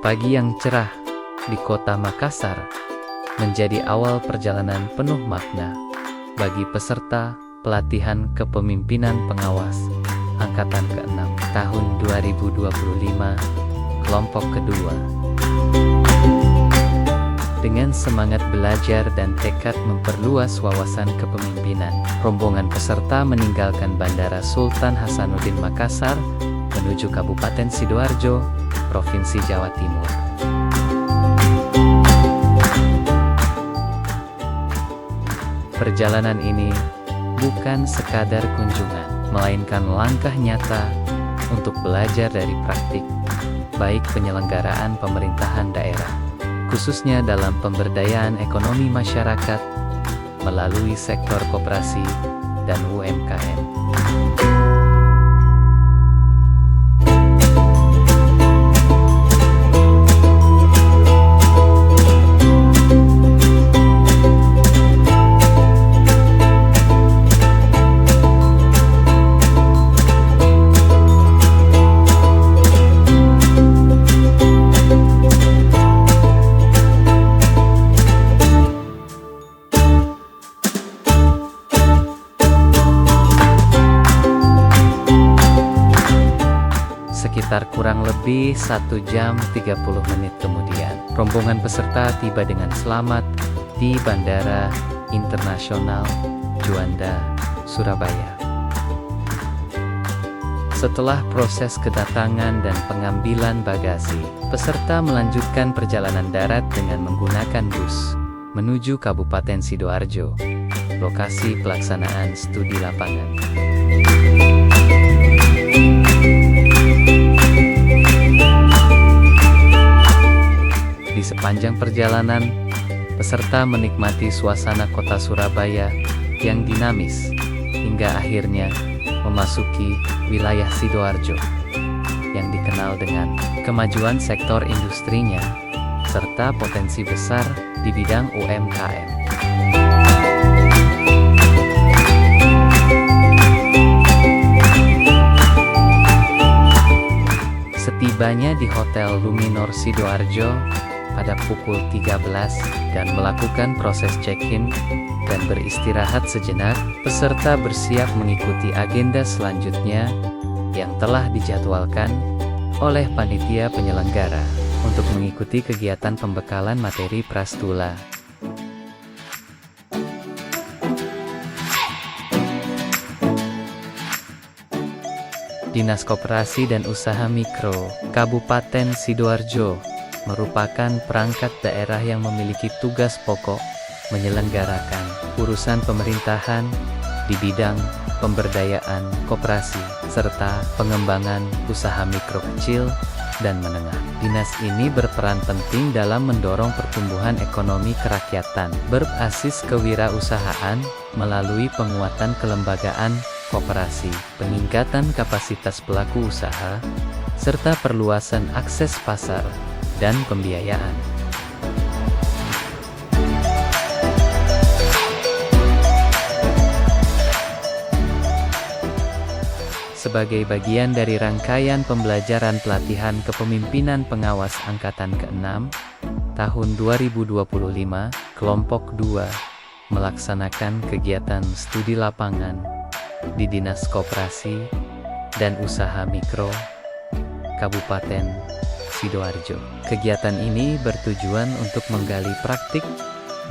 Pagi yang cerah di kota Makassar menjadi awal perjalanan penuh makna bagi peserta pelatihan kepemimpinan pengawas Angkatan ke-6 tahun 2025, kelompok kedua. Dengan semangat belajar dan tekad memperluas wawasan kepemimpinan, rombongan peserta meninggalkan Bandara Sultan Hasanuddin Makassar menuju Kabupaten Sidoarjo, Provinsi Jawa Timur. Perjalanan ini bukan sekadar kunjungan, melainkan langkah nyata untuk belajar dari praktik, baik penyelenggaraan pemerintahan daerah, khususnya dalam pemberdayaan ekonomi masyarakat melalui sektor koperasi dan UMKM. Sekitar kurang lebih 1 jam 30 menit kemudian, rombongan peserta tiba dengan selamat di Bandara Internasional Juanda, Surabaya. Setelah proses kedatangan dan pengambilan bagasi, peserta melanjutkan perjalanan darat dengan menggunakan bus menuju Kabupaten Sidoarjo, lokasi pelaksanaan studi lapangan. Di sepanjang perjalanan, peserta menikmati suasana kota Surabaya yang dinamis, hingga akhirnya memasuki wilayah Sidoarjo, yang dikenal dengan kemajuan sektor industrinya, serta potensi besar di bidang UMKM. Setibanya di Hotel Luminor Sidoarjo pada pukul 13 dan melakukan proses check-in dan beristirahat sejenak, peserta bersiap mengikuti agenda selanjutnya yang telah dijadwalkan oleh panitia penyelenggara untuk mengikuti kegiatan pembekalan materi Prastula. Dinas Koperasi dan Usaha Mikro Kabupaten Sidoarjo merupakan perangkat daerah yang memiliki tugas pokok menyelenggarakan urusan pemerintahan di bidang pemberdayaan koperasi serta pengembangan usaha mikro kecil dan menengah. Dinas ini berperan penting dalam mendorong pertumbuhan ekonomi kerakyatan berbasis kewirausahaan melalui penguatan kelembagaan koperasi, peningkatan kapasitas pelaku usaha, serta perluasan akses pasar dan pembiayaan. Sebagai bagian dari rangkaian pembelajaran pelatihan kepemimpinan pengawas Angkatan ke-6 tahun 2025, kelompok 2 melaksanakan kegiatan studi lapangan di Dinas Koperasi dan Usaha Mikro Kabupaten Sidoarjo. Kegiatan ini bertujuan untuk menggali praktik,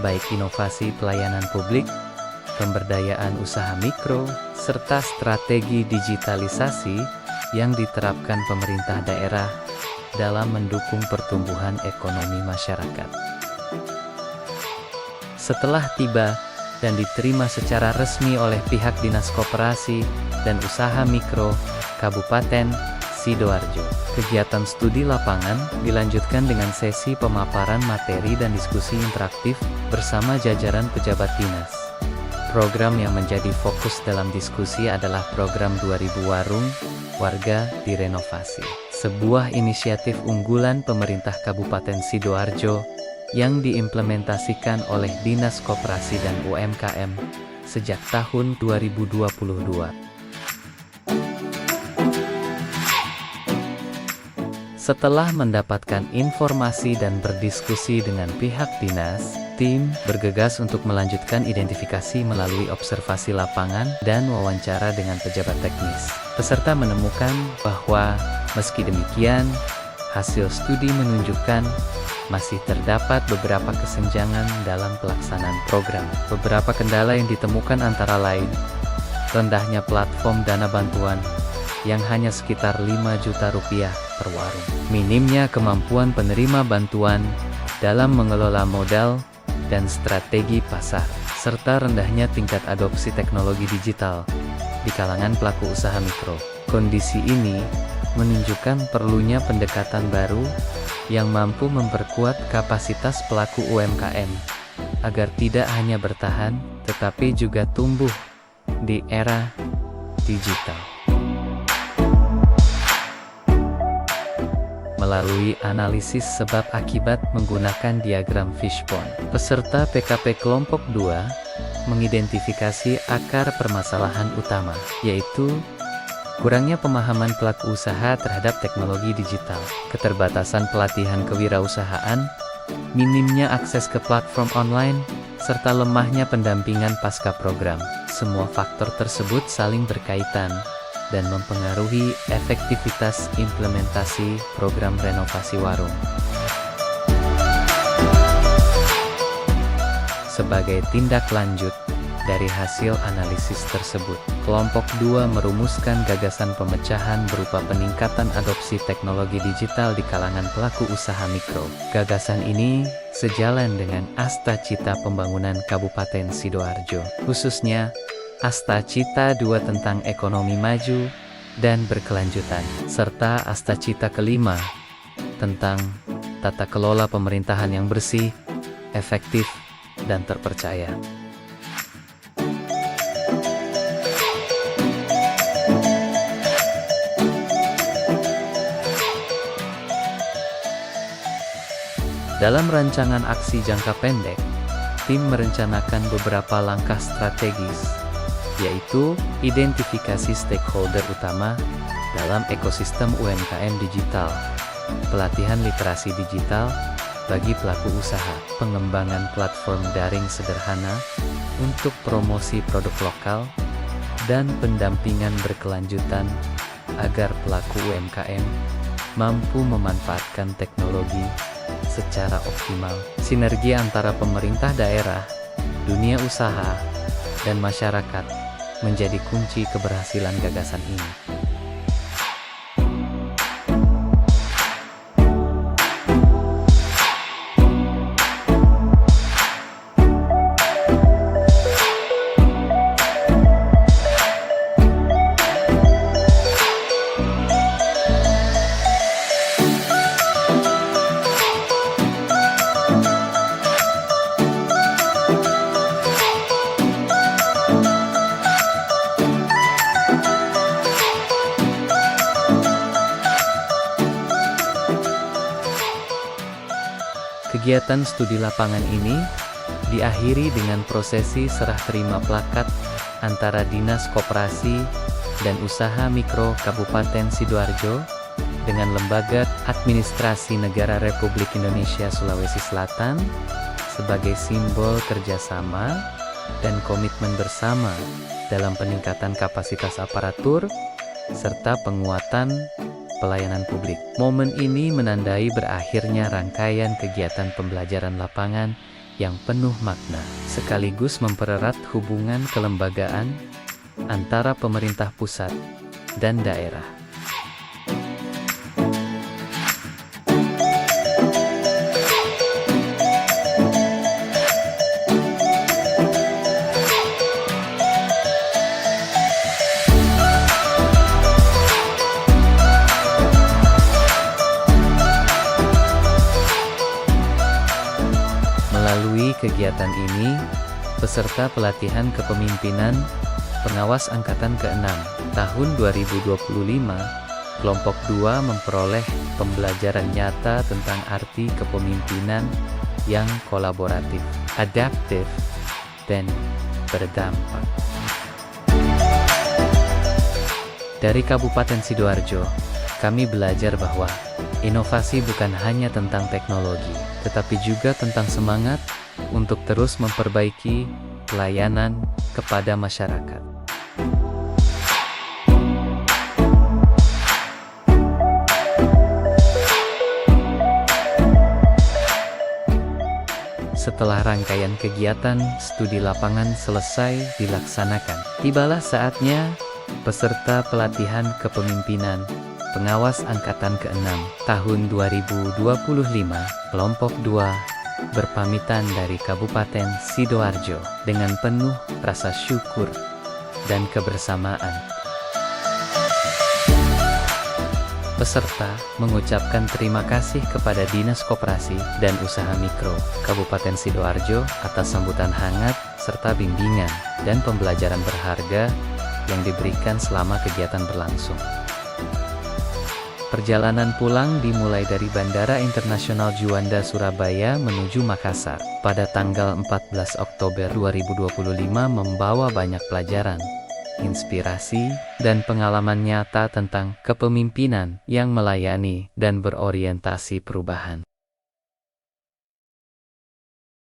baik inovasi pelayanan publik, pemberdayaan usaha mikro, serta strategi digitalisasi yang diterapkan pemerintah daerah dalam mendukung pertumbuhan ekonomi masyarakat. Setelah tiba dan diterima secara resmi oleh pihak Dinas Koperasi dan Usaha Mikro Kabupaten Sidoarjo, kegiatan studi lapangan dilanjutkan dengan sesi pemaparan materi dan diskusi interaktif bersama jajaran pejabat dinas. Program yang menjadi fokus dalam diskusi adalah program 2000 Warung Warga Direnovasi, sebuah inisiatif unggulan pemerintah Kabupaten Sidoarjo yang diimplementasikan oleh Dinas Koperasi dan UMKM sejak tahun 2022. Setelah mendapatkan informasi dan berdiskusi dengan pihak dinas, tim bergegas untuk melanjutkan identifikasi melalui observasi lapangan dan wawancara dengan pejabat teknis. Peserta menemukan bahwa, meski demikian, hasil studi menunjukkan masih terdapat beberapa kesenjangan dalam pelaksanaan program. Beberapa kendala yang ditemukan antara lain, rendahnya platform dana bantuan, yang hanya sekitar 5 juta rupiah per warung. Minimnya kemampuan penerima bantuan dalam mengelola modal dan strategi pasar, serta rendahnya tingkat adopsi teknologi digital di kalangan pelaku usaha mikro. Kondisi ini menunjukkan perlunya pendekatan baru yang mampu memperkuat kapasitas pelaku UMKM agar tidak hanya bertahan, tetapi juga tumbuh di era digital. Melalui analisis sebab akibat menggunakan diagram fishbone, peserta PKP kelompok 2 mengidentifikasi akar permasalahan utama, yaitu kurangnya pemahaman pelaku usaha terhadap teknologi digital, keterbatasan pelatihan kewirausahaan, minimnya akses ke platform online, serta lemahnya pendampingan pasca program. Semua faktor tersebut saling berkaitan dan mempengaruhi efektivitas implementasi program renovasi warung. Sebagai tindak lanjut dari hasil analisis tersebut, kelompok 2 merumuskan gagasan pemecahan berupa peningkatan adopsi teknologi digital di kalangan pelaku usaha mikro. Gagasan ini sejalan dengan Asta Cita Pembangunan Kabupaten Sidoarjo, khususnya Asta Cita 2 tentang ekonomi maju dan berkelanjutan, serta Asta Cita kelima tentang tata kelola pemerintahan yang bersih, efektif, dan terpercaya. Dalam rancangan aksi jangka pendek, tim merencanakan beberapa langkah strategis, yaitu identifikasi stakeholder utama dalam ekosistem UMKM digital, pelatihan literasi digital bagi pelaku usaha, pengembangan platform daring sederhana untuk promosi produk lokal, dan pendampingan berkelanjutan agar pelaku UMKM mampu memanfaatkan teknologi secara optimal. Sinergi antara pemerintah daerah, dunia usaha, dan masyarakat menjadi kunci keberhasilan gagasan ini. Kegiatan studi lapangan ini diakhiri dengan prosesi serah terima plakat antara Dinas Koperasi dan Usaha Mikro Kabupaten Sidoarjo dengan Lembaga Administrasi Negara Republik Indonesia Sulawesi Selatan sebagai simbol kerjasama dan komitmen bersama dalam peningkatan kapasitas aparatur serta penguatan pelayanan publik. Momen ini menandai berakhirnya rangkaian kegiatan pembelajaran lapangan yang penuh makna, sekaligus mempererat hubungan kelembagaan antara pemerintah pusat dan daerah. Melalui kegiatan ini, peserta pelatihan kepemimpinan pengawas angkatan ke-6 tahun 2025, kelompok 2 memperoleh pembelajaran nyata tentang arti kepemimpinan yang kolaboratif, adaptif, dan berdampak. Dari Kabupaten Sidoarjo, kami belajar bahwa Inovasi bukan hanya tentang teknologi, tetapi juga tentang semangat untuk terus memperbaiki pelayanan kepada masyarakat. Setelah rangkaian kegiatan studi lapangan selesai dilaksanakan, tibalah saatnya peserta pelatihan kepemimpinan pengawas angkatan ke-6 tahun 2025 kelompok 2 berpamitan dari Kabupaten Sidoarjo dengan penuh rasa syukur dan kebersamaan. Peserta mengucapkan terima kasih kepada Dinas Koperasi dan Usaha Mikro Kabupaten Sidoarjo atas sambutan hangat serta bimbingan dan pembelajaran berharga yang diberikan selama kegiatan berlangsung. Perjalanan pulang dimulai dari Bandara Internasional Juanda Surabaya menuju Makassar pada tanggal 14 Oktober 2025 membawa banyak pelajaran, inspirasi, dan pengalaman nyata tentang kepemimpinan yang melayani dan berorientasi perubahan.